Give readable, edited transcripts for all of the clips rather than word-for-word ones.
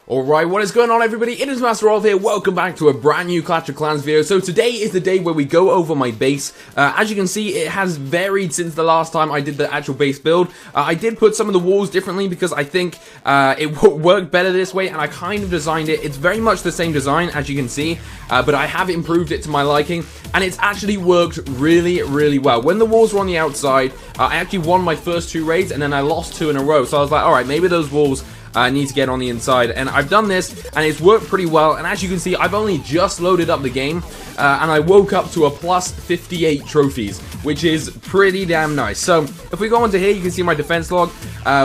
Alright, what is going on everybody? It is Master Rolf here, welcome back to a brand new Clash of Clans video. So today is the day where we go over my base. As you can see, it has varied since the last time I did the actual base build. I did put some of the walls differently because I think it worked better this way, and I kind of designed it. It's very much the same design, as you can see, but I have improved it to my liking, and it's actually worked really well. When the walls were on the outside, I actually won my first 2 raids, and then I lost 2 in a row, so I was like, alright, maybe those walls need to get on the inside, and I've done this, and it's worked pretty well. And as you can see, I've only just loaded up the game, and I woke up to a plus 58 trophies, which is pretty damn nice. So if we go into here, you can see my defense log.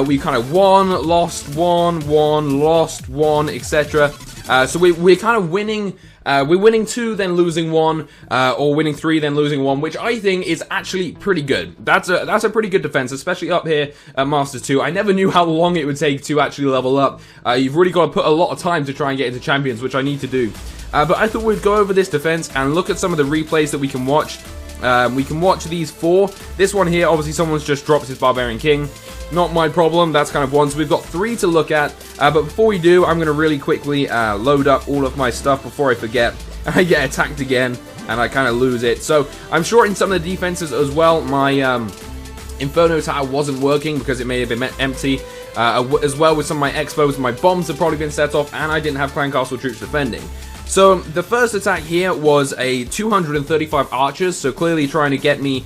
We kind of won, lost, won, lost, won, etc. So we're kind of winning. We're winning 2, then losing 1, or winning 3, then losing 1, which I think is actually pretty good. That's a pretty good defense, especially up here at Masters 2. I never knew how long it would take to actually level up. You've really got to put a lot of time to try and get into Champions, which I need to do. But I thought we'd go over this defense and look at some of the replays that we can watch. We can watch these 4. This one here, obviously someone's just dropped his Barbarian King. Not my problem, that's kind of 1, so we've got 3 to look at, but before we do, I'm going to really quickly load up all of my stuff before I forget, and I get attacked again, and I kind of lose it. So, I'm shorting some of the defenses as well. My Inferno Tower wasn't working because it may have been empty, as well with some of my Expos. My bombs have probably been set off, and I didn't have Clan Castle troops defending. So, the first attack here was a 235 archers, so clearly trying to get me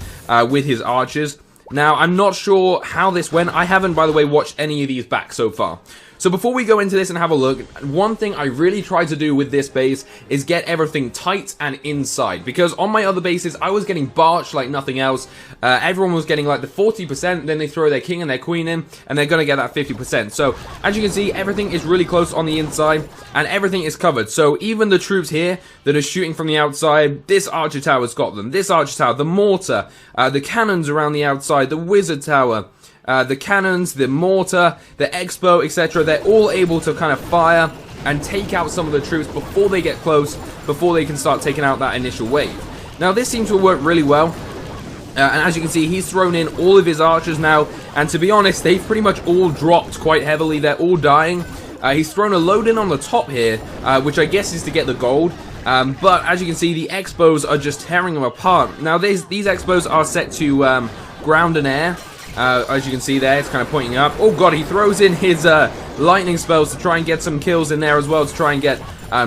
with his archers. Now, I'm not sure how this went. I haven't, by the way, watched any of these back so far. So before we go into this and have a look, one thing I really tried to do with this base is get everything tight and inside. Because on my other bases, I was getting barched like nothing else. Everyone was getting like the 40%, then they throw their king and their queen in, and they're going to get that 50%. So, as you can see, everything is really close on the inside, and everything is covered. So, even the troops here that are shooting from the outside, this archer tower's got them. This archer tower, the mortar, the cannons around the outside, the wizard tower, the cannons, the mortar, the expo, etc. They're all able to kind of fire and take out some of the troops before they get close, before they can start taking out that initial wave. Now, this seems to work really well. And as you can see, he's thrown in all of his archers now. And to be honest, they've pretty much all dropped quite heavily. They're all dying. He's thrown a load in on the top here, which I guess is to get the gold. But as you can see, the expos are just tearing them apart. Now, these expos are set to ground and air. As you can see there, it's kind of pointing up. Oh god, he throws in his lightning spells to try and get some kills in there as well, to try and get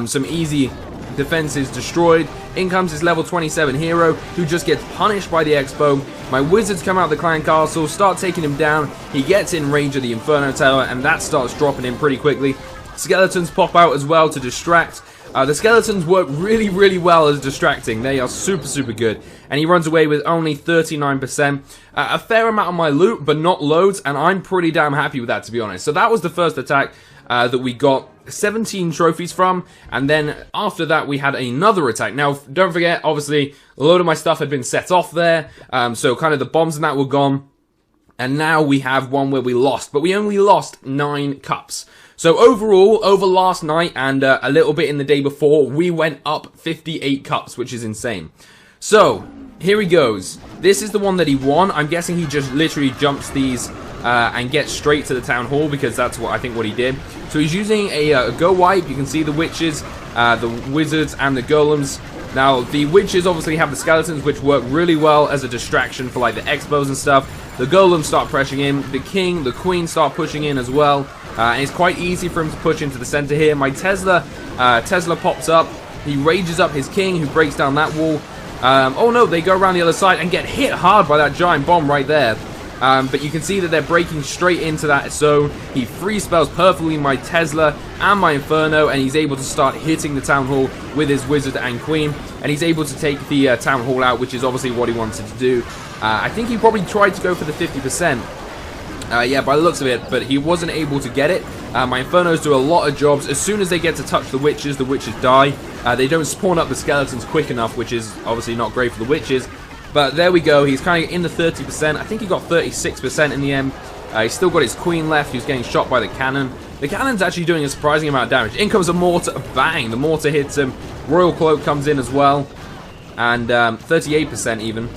some easy defenses destroyed. In comes his level 27 hero, who just gets punished by the expo. My wizards come out of the clan castle, start taking him down. He gets in range of the Inferno Tower, and that starts dropping him pretty quickly. Skeletons pop out as well to distract. The skeletons work really well as distracting. They are super good. And he runs away with only 39%. A fair amount of my loot, but not loads, and I'm pretty damn happy with that, to be honest. So that was the first attack that we got 17 trophies from, and then after that we had another attack. Now, don't forget, obviously, a load of my stuff had been set off there, so kind of the bombs and that were gone. And now we have one where we lost, but we only lost 9 cups. So overall, over last night and a little bit in the day before, we went up 58 cups, which is insane. So, here he goes. This is the one that he won. I'm guessing he just literally jumps these and gets straight to the town hall, because that's what I think what he did. So he's using a go wipe. You can see the witches, the wizards, and the golems. Now, the witches obviously have the skeletons, which work really well as a distraction for like the expos and stuff. The golems start pressing in. The king, the queen start pushing in as well. And it's quite easy for him to push into the center here. My Tesla pops up. He rages up his king, who breaks down that wall. Oh no, they go around the other side and get hit hard by that giant bomb right there. But you can see that they're breaking straight into that zone. He free spells perfectly my Tesla and my Inferno, and he's able to start hitting the town hall with his wizard and queen. And he's able to take the town hall out, which is obviously what he wanted to do. I think he probably tried to go for the 50%. Yeah, by the looks of it, but he wasn't able to get it. My Infernos do a lot of jobs. As soon as they get to touch the witches die. They don't spawn up the skeletons quick enough, which is obviously not great for the witches. But there we go, he's kind of in the 30%. I think he got 36% in the end. He's still got his queen left, who's getting shot by the cannon. The cannon's actually doing a surprising amount of damage. In comes a mortar, bang, the mortar hits him. Royal Cloak comes in as well. And 38% even.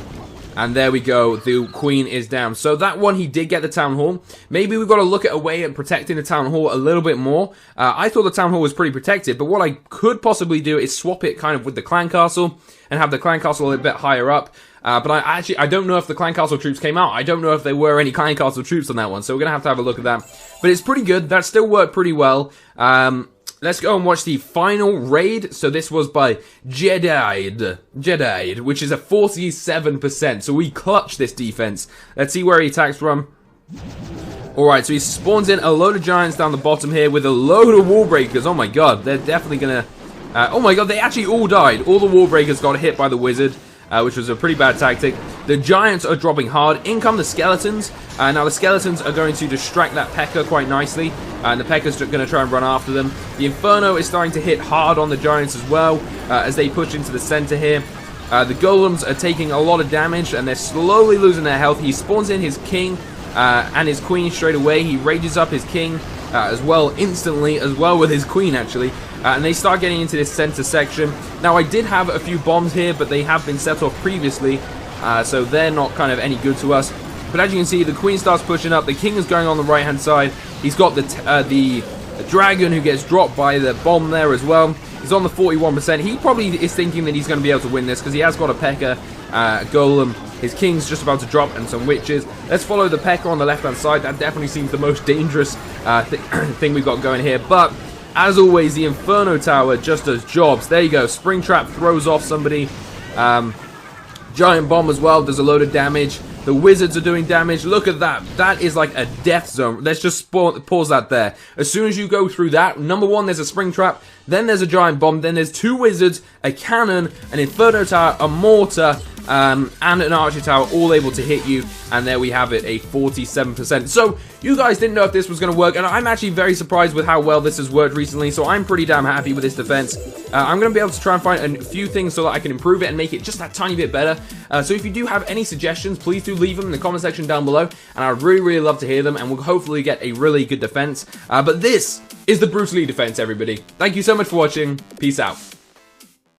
And there we go, the queen is down. So that one, he did get the town hall. Maybe we've got to look at a way at protecting the town hall a little bit more. I thought the town hall was pretty protected, but what I could possibly do is swap it kind of with the clan castle and have the clan castle a little bit higher up. But I don't know if the clan castle troops came out. I don't know if there were any clan castle troops on that one, so we're going to have a look at that. But it's pretty good. That still worked pretty well. Let's go and watch the final raid. So this was by Jedi, which is a 47%. So we clutch this defense. Let's see where he attacks from. Alright, so he spawns in a load of giants down the bottom here with a load of wall breakers. Oh my god, they're definitely gonna... oh my god, they actually all died. All the wall breakers got hit by the wizard. Which was a pretty bad tactic. The giants are dropping hard. In come the skeletons. Now the skeletons are going to distract that P.E.K.K.A quite nicely. And the P.E.K.K.A's going to try and run after them. The Inferno is starting to hit hard on the giants as well. As they push into the center here. The golems are taking a lot of damage. And they're slowly losing their health. He spawns in his king and his queen straight away. He rages up his king as well instantly. As well with his queen actually. And they start getting into this center section. Now, I did have a few bombs here, but they have been set off previously, so they're not kind of any good to us. But as you can see, the queen starts pushing up. The king is going on the right-hand side. He's got the dragon who gets dropped by the bomb there as well. He's on the 41%. He probably is thinking that he's going to be able to win this because he has got a P.E.K.K.A, golem. His king's just about to drop and some witches. Let's follow the P.E.K.K.A on the left-hand side. That definitely seems the most dangerous thing we've got going here, but... as always, the Inferno Tower just does jobs. There you go. Springtrap throws off somebody. Giant Bomb as well does a load of damage. The wizards are doing damage. Look at that. That is like a death zone. Let's just pause that there. As soon as you go through that, number one, there's a Springtrap. Then there's a Giant Bomb. Then there's two wizards, a cannon, an Inferno Tower, a mortar, and an archer tower all able to hit you, and there we have it, a 47%. So you guys didn't know if this was going to work, and I'm actually very surprised with how well this has worked recently, so I'm pretty damn happy with this defense. I'm going to be able to try and find a few things so that I can improve it and make it just that tiny bit better. So if you do have any suggestions, please do leave them in the comment section down below, and I'd really love to hear them, and we'll hopefully get a really good defense. But this is the Bruce Lee defense, everybody. Thank you so much for watching. Peace out.